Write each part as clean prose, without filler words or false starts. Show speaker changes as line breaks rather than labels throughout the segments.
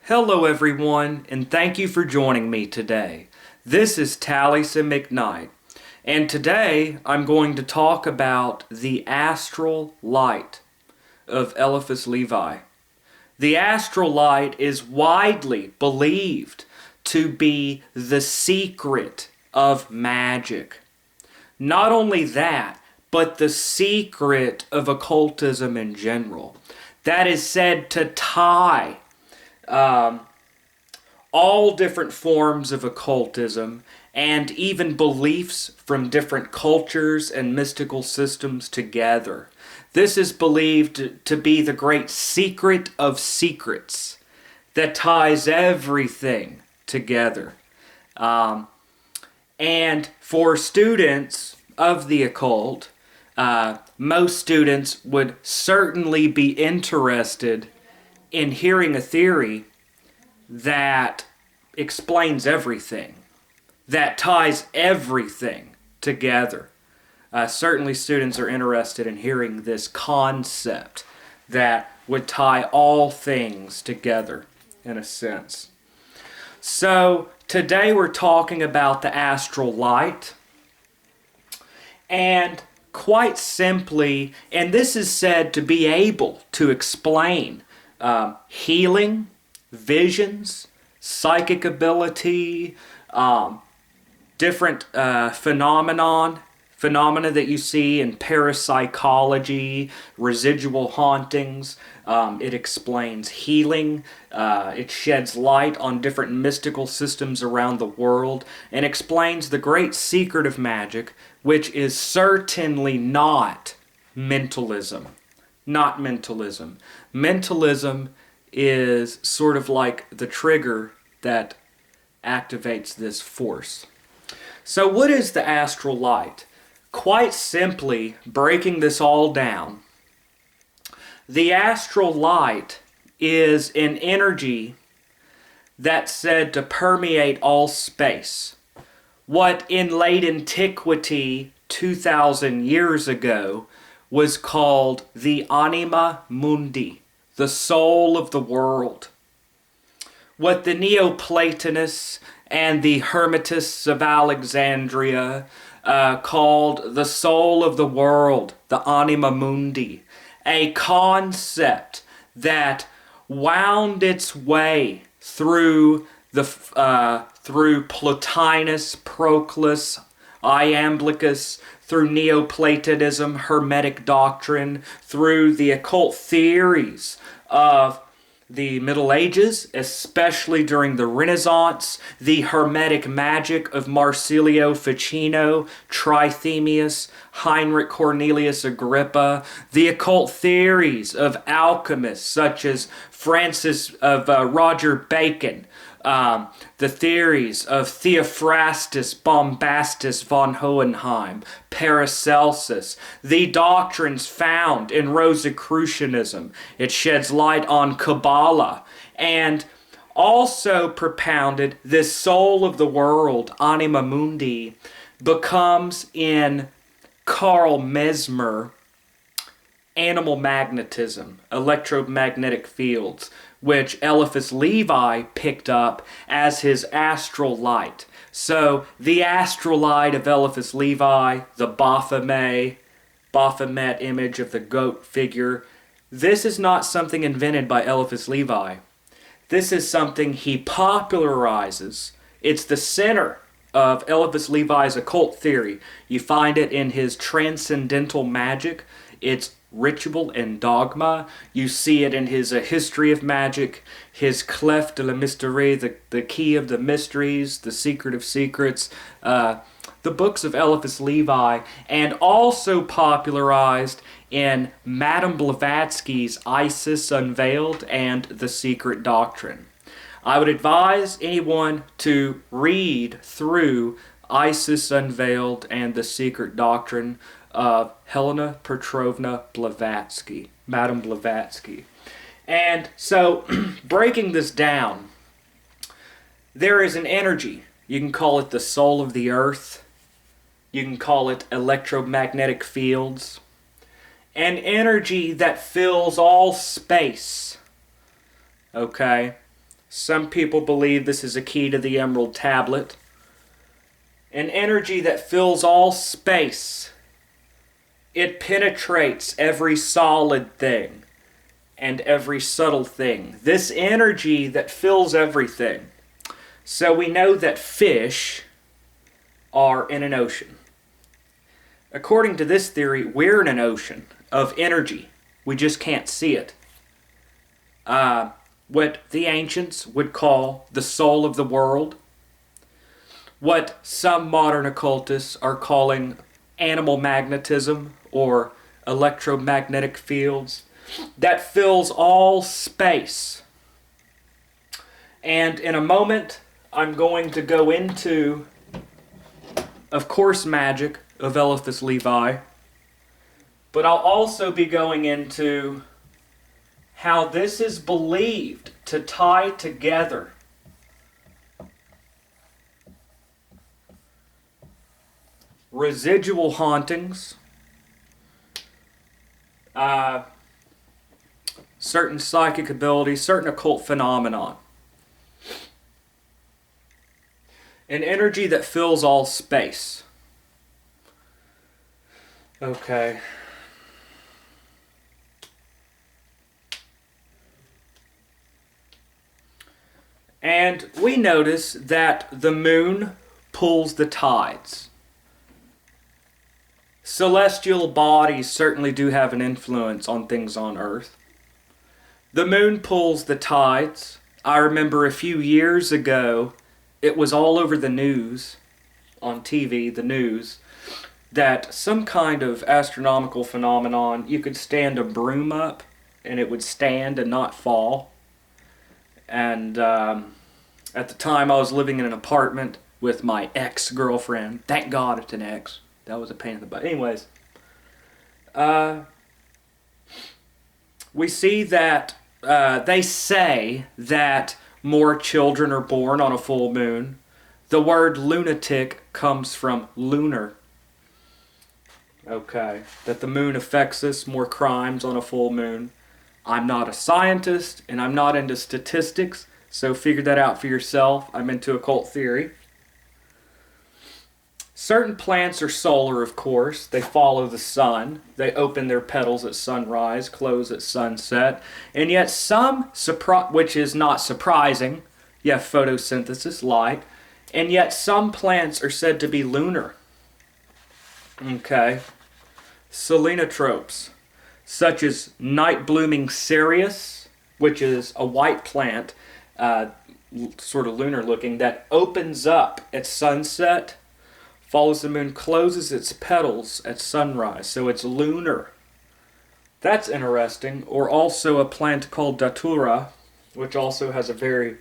Hello everyone, and thank you for joining me today. This is Taliesin McKnight, and today I'm going to talk about the Astral Light of Eliphas Levi. The Astral Light is widely believed to be the secret of magic. Not only that, but the secret of occultism in general. That is said to tie all different forms of occultism and even beliefs from different cultures and mystical systems together. This is believed to be the great secret of secrets that ties everything together. And for students of the occult, most students would certainly be interested in hearing a theory that explains everything, that ties everything together. Certainly students are interested in hearing this concept that would tie all things together in a sense. So today we're talking about the astral light, and quite simply, and this is said to be able to explain healing, visions, psychic ability, different phenomena that you see in parapsychology, residual hauntings. It explains healing. It sheds light on different mystical systems around the world and explains the great secret of magic, which is certainly not mentalism. Not mentalism. Mentalism is sort of like the trigger that activates this force. So what is the astral light? Quite simply, breaking this all down, the astral light is an energy that's said to permeate all space. What in late antiquity, 2,000 years ago, was called the Anima Mundi, the soul of the world. What the Neoplatonists and the Hermetists of Alexandria called the soul of the world, the Anima Mundi, a concept that wound its way through Plotinus, Proclus, Iamblichus, through Neoplatonism, Hermetic doctrine, through the occult theories of the Middle Ages, especially during the Renaissance, the Hermetic magic of Marsilio Ficino, Trithemius, Heinrich Cornelius Agrippa, the occult theories of alchemists such as Roger Bacon, the theories of Theophrastus Bombastus von Hohenheim, Paracelsus, the doctrines found in Rosicrucianism. It sheds light on Kabbalah, and also propounded this soul of the world, Anima Mundi, becomes in Carl Mesmer animal magnetism, electromagnetic fields, which Eliphas Levi picked up as his astral light. So the astral light of Eliphas Levi, the Baphomet image of the goat figure, this is not something invented by Eliphas Levi. This is something he popularizes. It's the center of Eliphas Levi's occult theory. You find it in his Transcendental Magic. It's ritual and dogma. You see it in his History of Magic, his Clef de la Mystère, the Key of the Mysteries, the Secret of Secrets, the Books of Eliphas Levi, and also popularized in Madame Blavatsky's Isis Unveiled and The Secret Doctrine. I would advise anyone to read through Isis Unveiled and The Secret Doctrine of Helena Petrovna Blavatsky, Madame Blavatsky. And so, breaking this down, there is an energy. You can call it the soul of the earth. You can call it electromagnetic fields. An energy that fills all space. Okay? Some people believe this is a key to the Emerald Tablet. An energy that fills all space. It penetrates every solid thing and every subtle thing. This energy that fills everything. So we know that fish are in an ocean. According to this theory, we're in an ocean of energy. We just can't see it. What the ancients would call the soul of the world. What some modern occultists are calling animal magnetism or electromagnetic fields. That fills all space. And in a moment, I'm going to go into, of course, Magick of Eliphas Levi. But I'll also be going into how this is believed to tie together residual hauntings, certain psychic abilities, certain occult phenomenon. An energy that fills all space. Okay. And we notice that the moon pulls the tides. Celestial bodies certainly do have an influence on things on Earth. The moon pulls the tides. I remember a few years ago, it was all over the news, on TV, the news, that some kind of astronomical phenomenon, you could stand a broom up and it would stand and not fall. And at the time I was living in an apartment with my ex-girlfriend. Thank God it's an ex. That was a pain in the butt. Anyways, we see that they say that more children are born on a full moon. The word lunatic comes from lunar. Okay, that the moon affects us, more crimes on a full moon. I'm not a scientist, and I'm not into statistics, so figure that out for yourself. I'm into occult theory. Certain plants are solar, of course. They follow the sun. They open their petals at sunrise, close at sunset. And yet some, which is not surprising, you have photosynthesis, light. And yet some plants are said to be lunar. Okay. Selenotropes, such as night-blooming cereus, which is a white plant, sort of lunar-looking, that opens up at sunset, follows the moon, closes its petals at sunrise, so it's lunar. That's interesting. Or also a plant called datura, which also has a very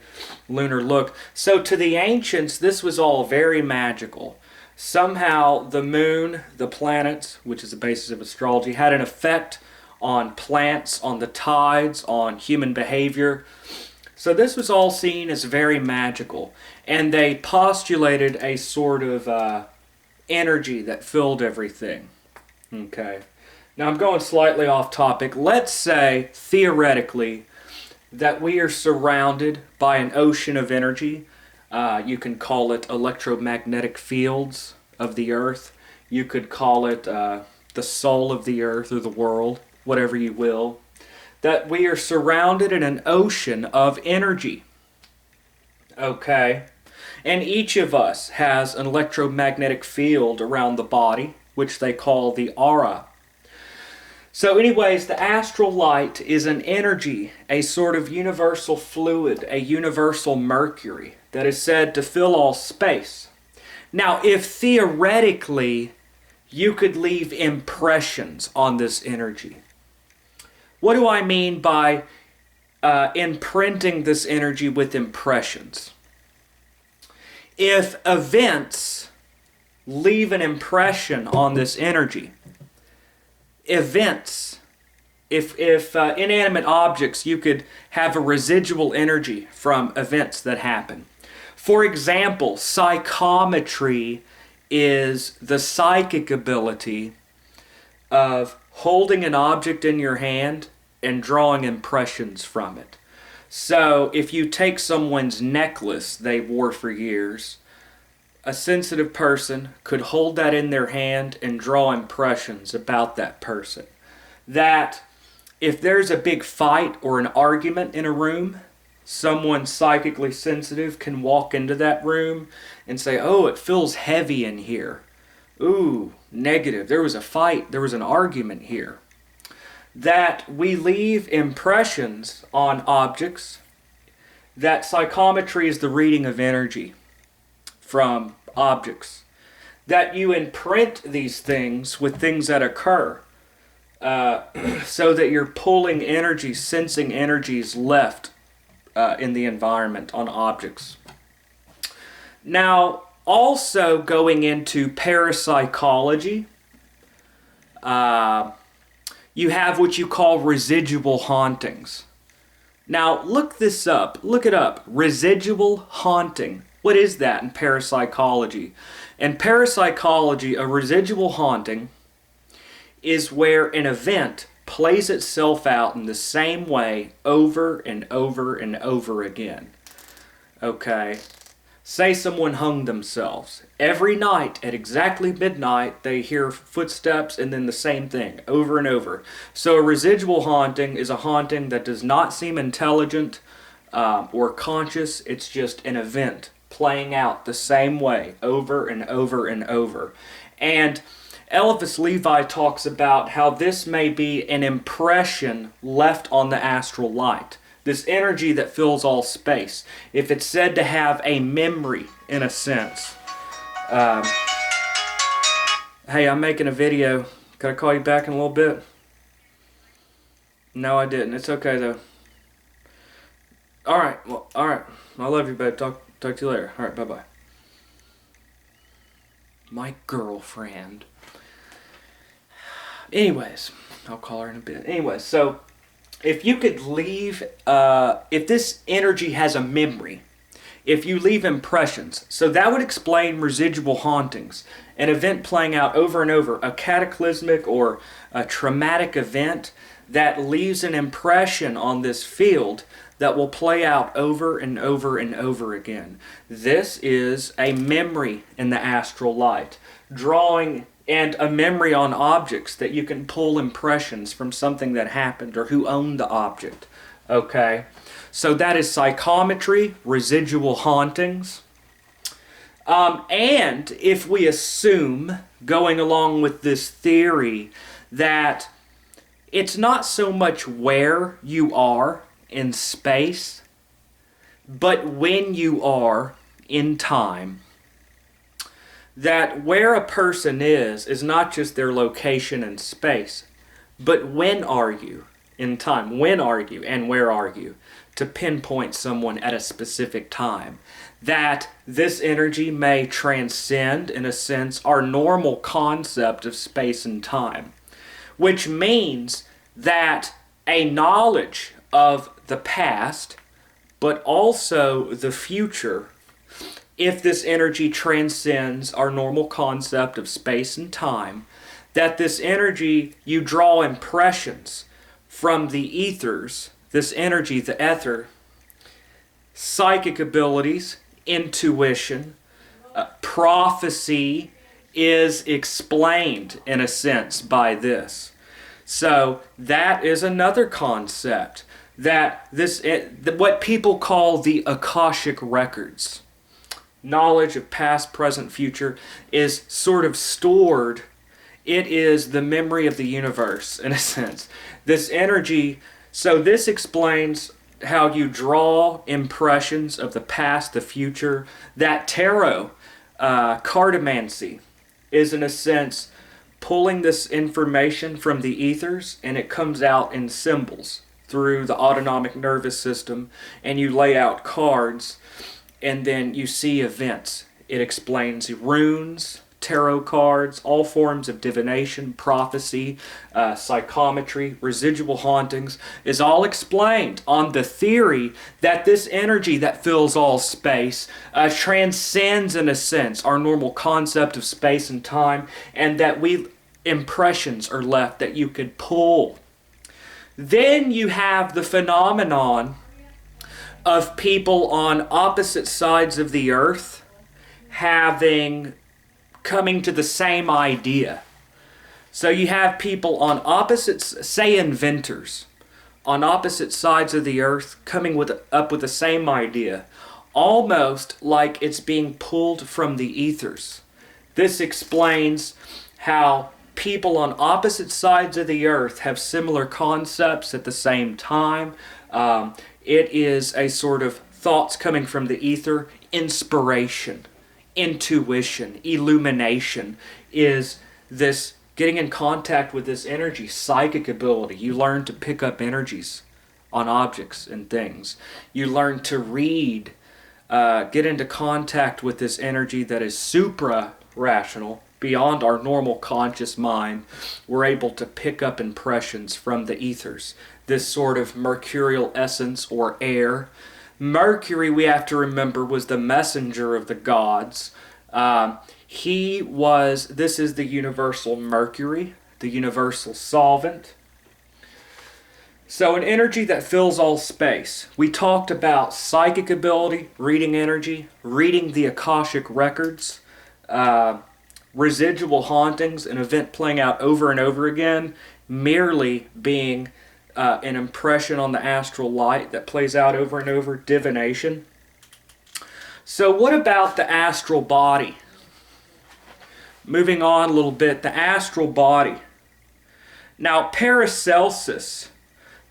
lunar look. So to the ancients, this was all very magical. Somehow the moon, the planets, which is the basis of astrology, had an effect on plants, on the tides, on human behavior. So this was all seen as very magical. And they postulated a sort of energy that filled everything. Okay. Now I'm going slightly off topic. Let's say, theoretically, that we are surrounded by an ocean of energy. You can call it electromagnetic fields of the earth. You could call it the soul of the earth or the world, whatever you will. That we are surrounded in an ocean of energy. Okay. And each of us has an electromagnetic field around the body, which they call the aura. So anyways, the astral light is an energy, a sort of universal fluid, a universal mercury that is said to fill all space. Now, if theoretically you could leave impressions on this energy, what do I mean by imprinting this energy with impressions? If events leave an impression on this energy, events, if inanimate objects, you could have a residual energy from events that happen. For example, psychometry is the psychic ability of holding an object in your hand and drawing impressions from it. So if you take someone's necklace they wore for years, a sensitive person could hold that in their hand and draw impressions about that person. That if there's a big fight or an argument in a room, someone psychically sensitive can walk into that room and say, oh, it feels heavy in here. Ooh, negative. There was a fight. There was an argument here. That we leave impressions on objects. That psychometry is the reading of energy from objects. That you imprint these things with things that occur. So that you're pulling energy, sensing energies left in the environment on objects. Now, also going into parapsychology, you have what you call residual hauntings. Now, look this up. Look it up. Residual haunting. What is that in parapsychology? In parapsychology, a residual haunting is where an event plays itself out in the same way over and over and over again. Okay? Say someone hung themselves. Every night at exactly midnight, they hear footsteps and then the same thing over and over. So a residual haunting is a haunting that does not seem intelligent or conscious. It's just an event playing out the same way over and over and over. And Eliphas Levi talks about how this may be an impression left on the astral light. This energy that fills all space. If it's said to have a memory, in a sense. Hey, I'm making a video. Can I call you back in a little bit? No, I didn't. It's okay, though. Alright, well, alright. I love you, babe. Talk to you later. Alright, bye-bye. My girlfriend. Anyways, I'll call her in a bit. Anyways, so if you could leave, if this energy has a memory, if you leave impressions, so that would explain residual hauntings, an event playing out over and over, a cataclysmic or a traumatic event that leaves an impression on this field that will play out over and over and over again. This is a memory in the astral light, drawing and a memory on objects that you can pull impressions from something that happened or who owned the object. Okay? So that is psychometry, residual hauntings. And if we assume, going along with this theory, that it's not so much where you are in space, but when you are in time, that where a person is not just their location in space, but when are you in time? When are you and where are you? To pinpoint someone at a specific time. That this energy may transcend, in a sense, our normal concept of space and time. Which means that a knowledge of the past, but also the future, if this energy transcends our normal concept of space and time, that this energy, you draw impressions from the ethers, this energy, the ether, psychic abilities, intuition, prophecy is explained, in a sense, by this. So that is another concept, that what people call the Akashic records. Knowledge of past, present, future is sort of stored. It is the memory of the universe, in a sense. This energy, so this explains how you draw impressions of the past, the future. That tarot, cartomancy, is in a sense pulling this information from the ethers, and it comes out in symbols through the autonomic nervous system, and you lay out cards, and then you see events. It explains runes, tarot cards, all forms of divination, prophecy, psychometry, residual hauntings, is all explained on the theory that this energy that fills all space transcends, in a sense, our normal concept of space and time, and that impressions are left that you could pull. Then you have the phenomenon of people on opposite sides of the earth coming to the same idea. So you have people on opposites, say inventors, on opposite sides of the earth coming up with the same idea, almost like it's being pulled from the ethers. This explains how people on opposite sides of the earth have similar concepts at the same time. It is a sort of thoughts coming from the ether, inspiration, intuition, illumination, is this getting in contact with this energy, psychic ability. You learn to pick up energies on objects and things. You learn to read, get into contact with this energy that is supra-rational, beyond our normal conscious mind. We're able to pick up impressions from the ethers, this sort of mercurial essence or air. Mercury, we have to remember, was the messenger of the gods. This is the universal Mercury, the universal solvent. So an energy that fills all space. We talked about psychic ability, reading energy, reading the Akashic records, residual hauntings, an event playing out over and over again, merely being an impression on the astral light that plays out over and over, divination. So what about the astral body? Moving on a little bit, the astral body. Now Paracelsus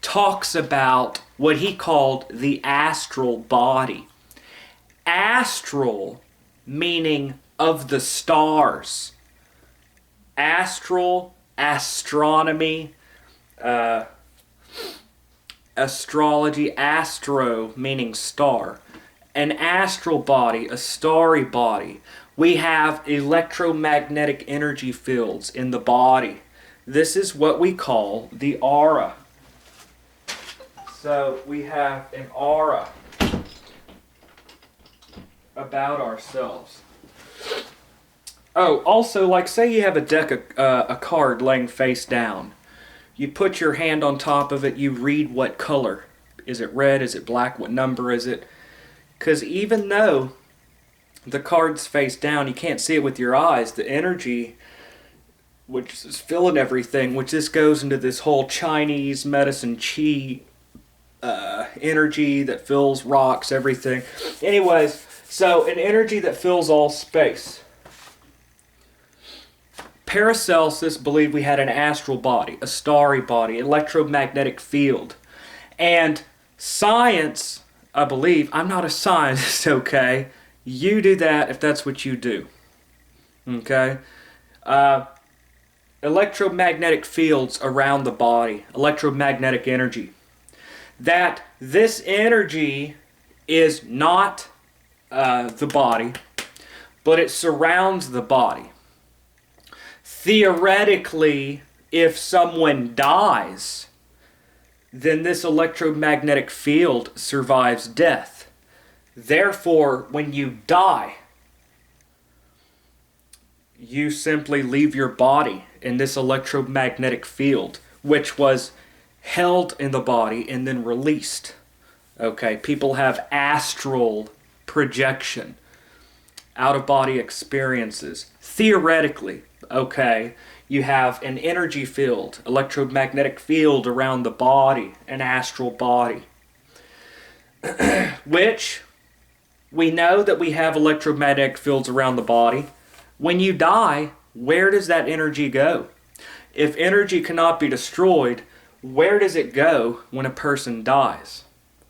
talks about what he called the astral body. Astral meaning of the stars. Astral, astronomy, astrology, astro meaning star. An astral body, a starry body. We have electromagnetic energy fields in the body. This is what we call the aura. So we have an aura about ourselves. Oh, also, like say you have a deck of a card laying face down. You put your hand on top of it, you read what color. Is it red? Is it black? What number is it? Because even though the card's face down, you can't see it with your eyes, the energy which is filling everything, which this goes into this whole Chinese medicine qi energy that fills rocks, everything. Anyways, so an energy that fills all space. Paracelsus believed we had an astral body, a starry body, electromagnetic field. And science, I believe, I'm not a scientist, okay? You do that if that's what you do. Okay? Electromagnetic fields around the body, electromagnetic energy. That this energy is not the body, but it surrounds the body. Theoretically, if someone dies, then this electromagnetic field survives death. Therefore, when you die, you simply leave your body in this electromagnetic field, which was held in the body and then released. Okay, people have astral projection, out-of-body experiences. Theoretically, okay, you have an energy field, electromagnetic field around the body, an astral body, which we know that we have electromagnetic fields around the body. When you die, where does that energy go? If energy cannot be destroyed, where does it go when a person dies?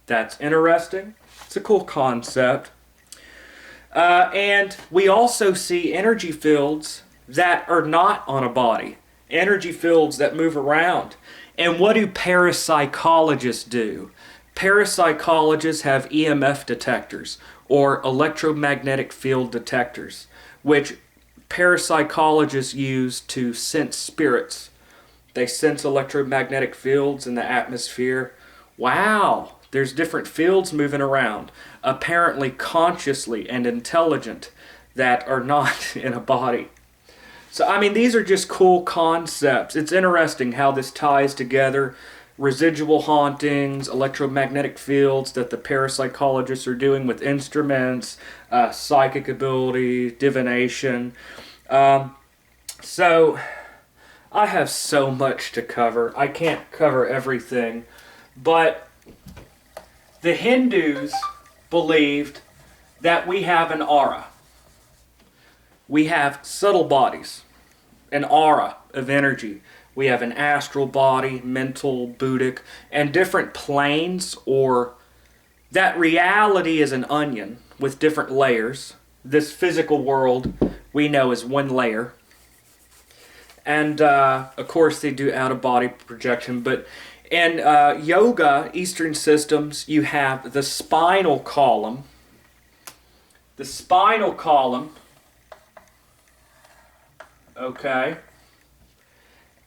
That's interesting. It's a cool concept. And we also see energy fields that are not on a body. Energy fields that move around. And what do parapsychologists do? Parapsychologists have EMF detectors, or electromagnetic field detectors, which parapsychologists use to sense spirits. They sense electromagnetic fields in the atmosphere. Wow, there's different fields moving around, apparently consciously and intelligent, that are not in a body. So, I mean, these are just cool concepts. It's interesting how this ties together. residual hauntings, electromagnetic fields that the parapsychologists are doing with instruments, psychic ability, divination. So I have so much to cover. I can't cover everything, but the Hindus believed that we have an aura. We have subtle bodies, an aura of energy. We have an astral body, mental, Buddhic, and different planes, or that reality is an onion with different layers. This physical world we know is one layer. And, of course, they do out-of-body projection. But in yoga, Eastern systems, you have the spinal column. The spinal column, okay,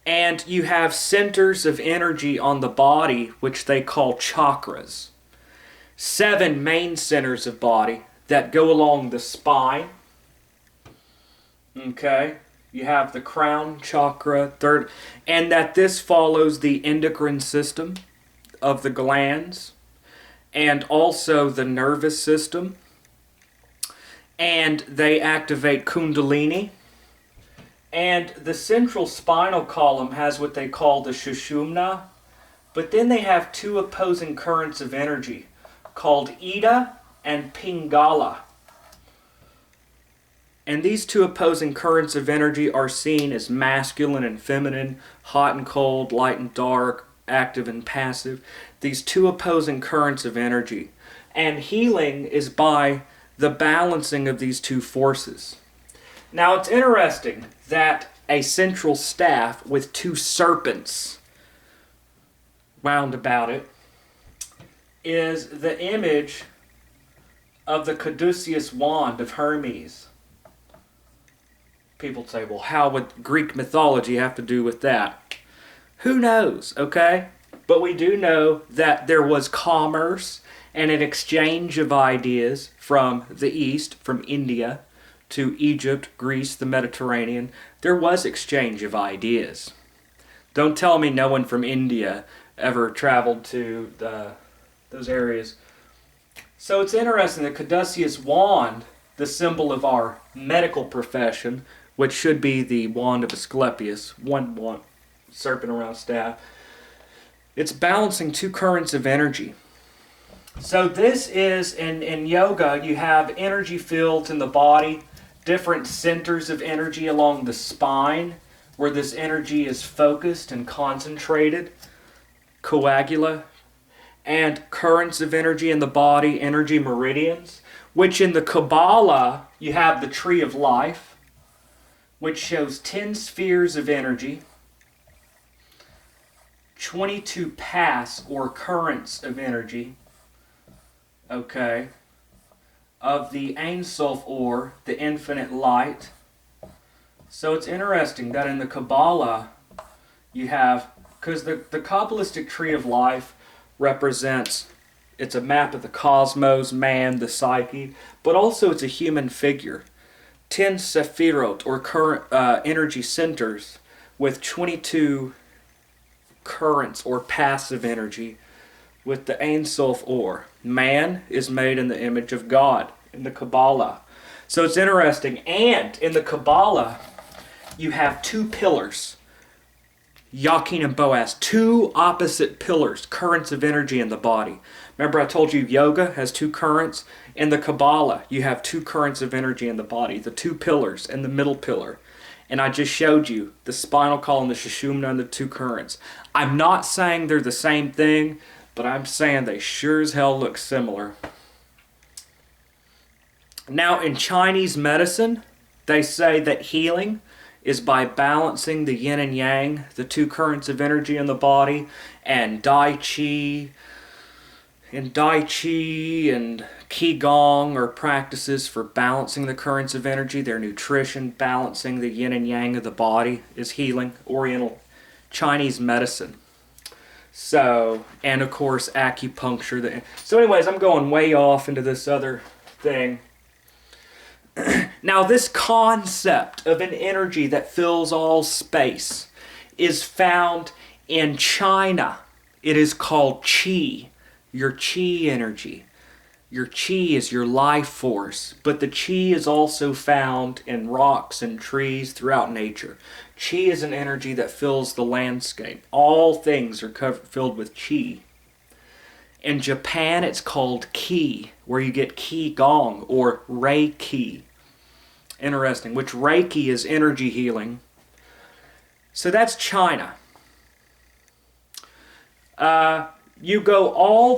and you have centers of energy on the body, which they call chakras. 7 main centers of body that go along the spine. Okay, you have the crown chakra, third, and that this follows the endocrine system of the glands, and also the nervous system. And they activate Kundalini. And the central spinal column has what they call the Sushumna. But then they have 2 opposing currents of energy called Ida and Pingala. And these 2 opposing currents of energy are seen as masculine and feminine, hot and cold, light and dark, active and passive. These 2 opposing currents of energy. And healing is by the balancing of these 2 forces. Now it's interesting that a central staff with 2 serpents wound about it is the image of the caduceus wand of Hermes. People say, well, how would Greek mythology have to do with that? Who knows, okay? But we do know that there was commerce and an exchange of ideas from the East, from India, to Egypt, Greece, the Mediterranean. There was exchange of ideas. Don't tell me no one from India ever traveled to those areas. So it's interesting, the caduceus wand, the symbol of our medical profession, which should be the wand of Asclepius, one wand, serpent around staff, it's balancing 2 currents of energy. So this is, in yoga, you have energy fields in the body, different centers of energy along the spine, where this energy is focused and concentrated, coagula, and currents of energy in the body, energy meridians, which in the Kabbalah, you have the tree of life, which shows 10 spheres of energy, 22 paths or currents of energy, okay, of the Ein Sof Or, the infinite light. So it's interesting that in the Kabbalah you have, because the Kabbalistic tree of life represents, it's a map of the cosmos, man, the psyche, but also it's a human figure. 10 sephirot or current energy centers with 22 currents or passive energy with the Ein Sof Or. Man is made in the image of God in the Kabbalah. So it's interesting. And in the Kabbalah, you have 2 pillars, Yakin and Boaz, 2 opposite pillars, currents of energy in the body. Remember I told you yoga has 2 currents? In the Kabbalah, you have 2 currents of energy in the body, the 2 pillars and the middle pillar. And I just showed you the spinal column, the Sushumna, and the 2 currents. I'm not saying they're the same thing, but I'm saying they sure as hell look similar. Now in Chinese medicine, they say that healing is by balancing the yin and yang, the 2 currents of energy in the body, and Tai Chi and Qigong are practices for balancing the currents of energy. Their nutrition, balancing the yin and yang of the body is healing, Oriental Chinese medicine. So, and of course acupuncture. So anyways, I'm going way off into this other thing. Now this concept of an energy that fills all space is found in China, It is called chi, your chi energy. Your chi is your life force, but the chi is also found in rocks and trees throughout nature. Chi is an energy that fills the landscape. All things are filled with chi. In Japan, it's called ki, where you get qigong or reiki. Interesting, which reiki is energy healing. So that's China. You go all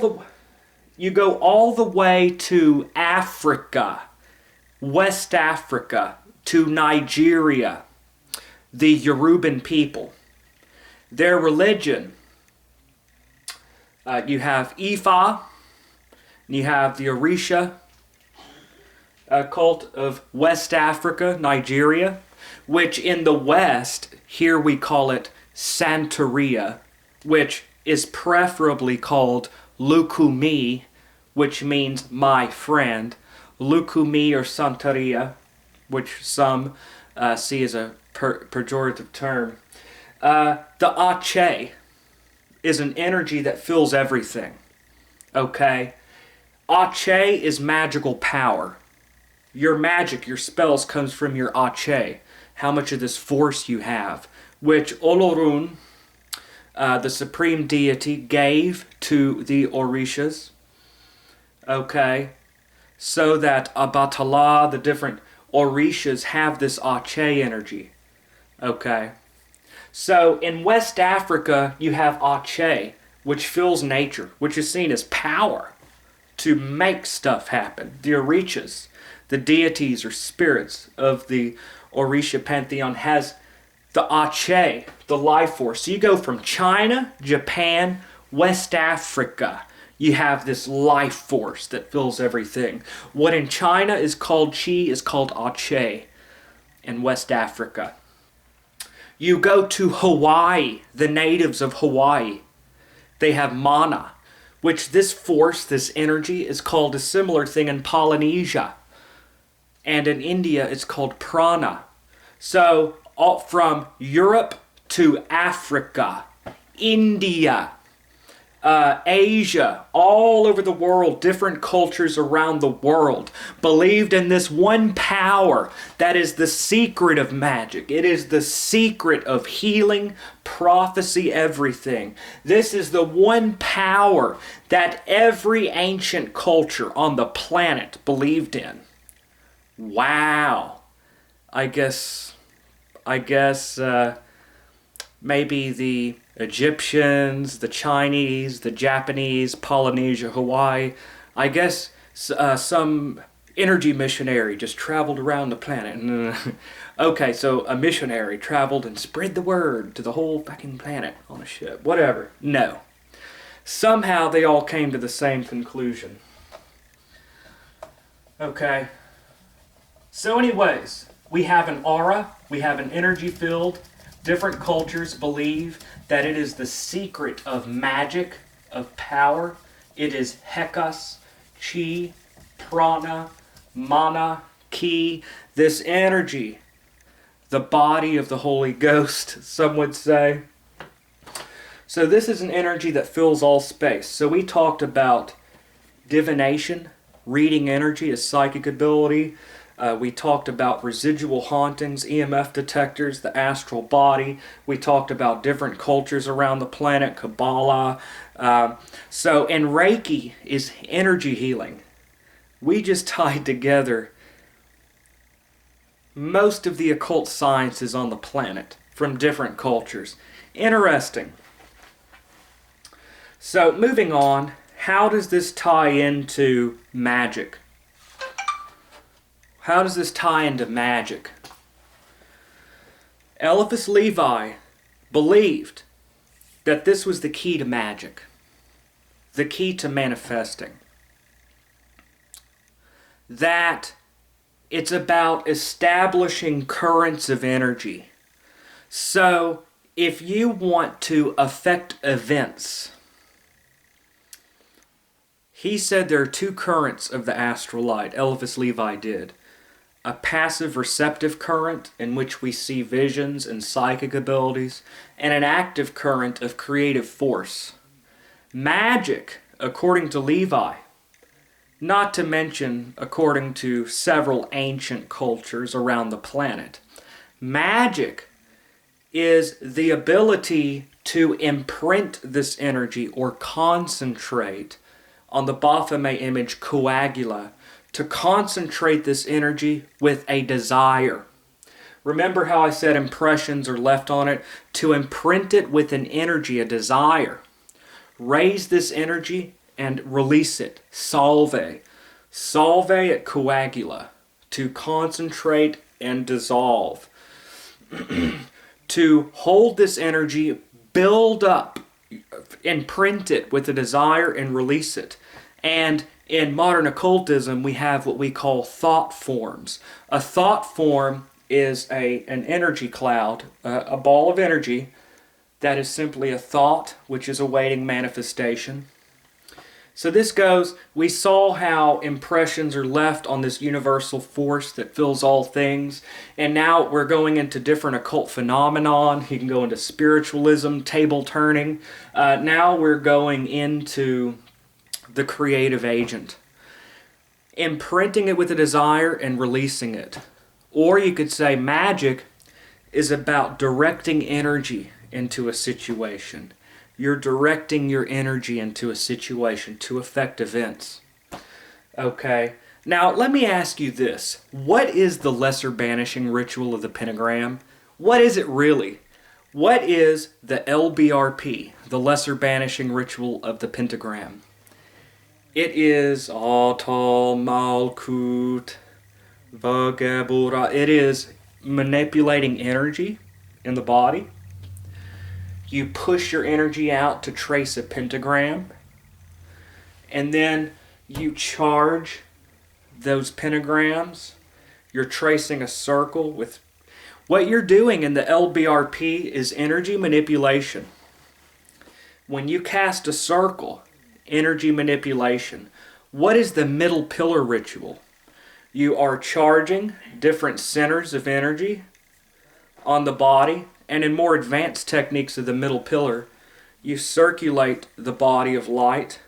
the way to Africa, West Africa, to Nigeria, the Yoruban people. Their religion, you have Ifa, and you have the Orisha cult of West Africa, Nigeria, which in the West, here we call it Santeria, which is preferably called Lukumi, which means my friend. Lukumi or Santeria, which some see as a pejorative term. The Ache is an energy that fills everything. Okay? Ache is magical power. Your magic, your spells comes from your Ache. How much of this force you have. Which Olorun, the supreme deity, gave to the Orishas. Okay? So that Abatala, the different Orishas, have this Ache energy. Okay? So in West Africa, you have Ache, which fills nature, which is seen as power to make stuff happen. The Orishas, the deities or spirits of the Orisha pantheon, has the Ache, the life force. So you go from China, Japan, West Africa. You have this life force that fills everything. What in China is called Qi is called Ache in West Africa. You go to Hawaii, the natives of Hawaii. They have mana, which this force, this energy, is called a similar thing in Polynesia. And in India, it's called prana. So, from Europe to Africa, India, Asia, all over the world, different cultures around the world believed in this one power that is the secret of magic. It is the secret of healing, prophecy, everything. This is the one power that every ancient culture on the planet believed in. Wow. I guess maybe the Egyptians, the Chinese, the Japanese, Polynesia, Hawaii. I guess some energy missionary just traveled around the planet. Okay, so a missionary traveled and spread the word to the whole fucking planet on a ship. Whatever. No. Somehow they all came to the same conclusion. Okay. So anyways, we have an aura, we have an energy field. Different cultures believe that it is the secret of magic, of power. It is Hekas, Chi, Prana, Mana, Ki, this energy, the body of the Holy Ghost, some would say. So this is an energy that fills all space. So we talked about divination, reading energy, a psychic ability. We talked about residual hauntings, EMF detectors, the astral body. We talked about different cultures around the planet, Kabbalah. And Reiki is energy healing. We just tied together most of the occult sciences on the planet from different cultures. Interesting. So moving on, how does this tie into magic? How does this tie into magic? Eliphas Levi believed that this was the key to magic, the key to manifesting. That it's about establishing currents of energy. So, if you want to affect events, he said there are two currents of the astral light, Eliphas Levi did. A passive receptive current in which we see visions and psychic abilities, and an active current of creative force. Magick, according to Levi, not to mention according to several ancient cultures around the planet, magic is the ability to imprint this energy or concentrate on the Baphomet image coagula, to concentrate this energy with a desire. Remember how I said impressions are left on it? To imprint it with an energy, a desire. Raise this energy and release it. Salve. Salve et coagula. To concentrate and dissolve. To hold this energy, build up, imprint it with a desire and release it. And in modern occultism, we have what we call thought forms. A thought form is an energy cloud, a ball of energy that is simply a thought which is awaiting manifestation. So this goes, we saw how impressions are left on this universal force that fills all things, and now we're going into different occult phenomenon. You can go into spiritualism, table turning. Now we're going into the creative agent. Imprinting it with a desire and releasing it. Or you could say magic is about directing energy into a situation. You're directing your energy into a situation to affect events. Okay, now let me ask you this. What is the lesser banishing ritual of the pentagram? What is it really? What is the LBRP, the lesser banishing ritual of the pentagram? It is Atal Malkut Vagabura. It is manipulating energy in the body. You push your energy out to trace a pentagram, and then you charge those pentagrams. You're tracing a circle with... What you're doing in the LBRP is energy manipulation. When you cast a circle, energy manipulation. What is the middle pillar ritual? You are charging different centers of energy on the body, and in more advanced techniques of the middle pillar, you circulate the body of light.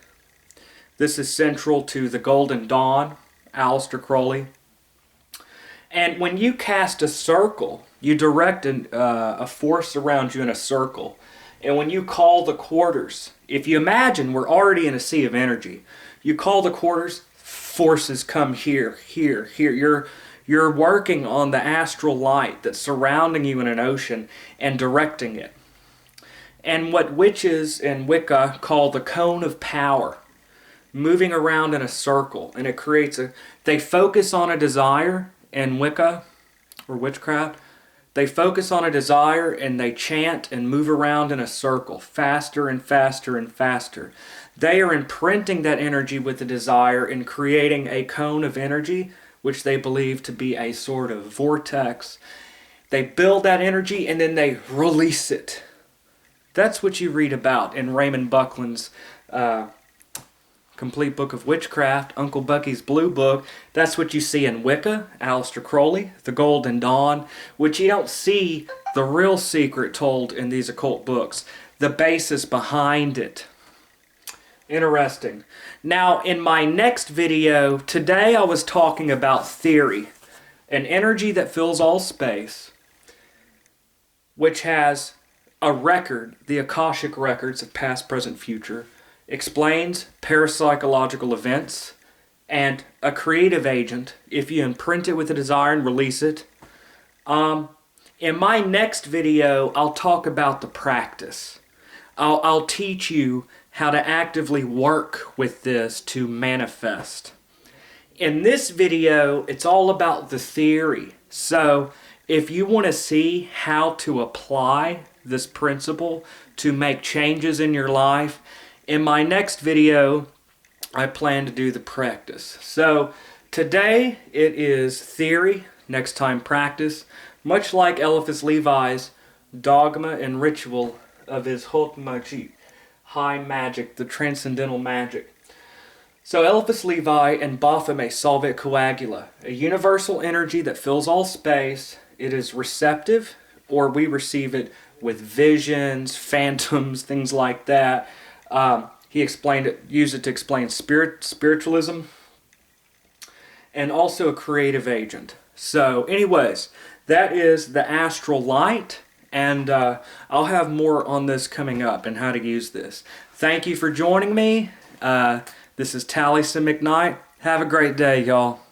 This is central to the Golden Dawn, Aleister Crowley. And when you cast a circle, you direct a force around you in a circle. And when you call the quarters, if you imagine we're already in a sea of energy, you call the quarters, forces come here, here, here. You're working on the astral light that's surrounding you in an ocean and directing it. And what witches in Wicca call the cone of power, moving around in a circle, and it creates they focus on a desire in Wicca or witchcraft. They focus on a desire and they chant and move around in a circle, faster and faster and faster. They are imprinting that energy with the desire and creating a cone of energy, which they believe to be a sort of vortex. They build that energy and then they release it. That's what you read about in Raymond Buckland's Complete Book of Witchcraft, Uncle Bucky's Blue Book. That's what you see in Wicca, Aleister Crowley, the Golden Dawn, which you don't see the real secret told in these occult books, the basis behind it. Interesting. Now, in my next video, today I was talking about theory, an energy that fills all space, which has a record, the Akashic records of past, present, future, explains parapsychological events, and a creative agent, if you imprint it with a desire and release it. In my next video, I'll talk about the practice. I'll teach you how to actively work with this to manifest. In this video, it's all about the theory. So if you want to see how to apply this principle to make changes in your life, in my next video, I plan to do the practice. So today it is theory, next time practice, much like Eliphas Levi's dogma and ritual of his Haute Magick, high magic, the transcendental magic. So Eliphas Levi and Baphomet Solvet Coagula, a universal energy that fills all space. It is receptive, or we receive it with visions, phantoms, things like that. he used it to explain spiritualism, and also a creative agent. So anyways, that is the Astral Light, and I'll have more on this coming up and how to use this. Thank you for joining me. This is Taliesin McKnight. Have a great day, y'all.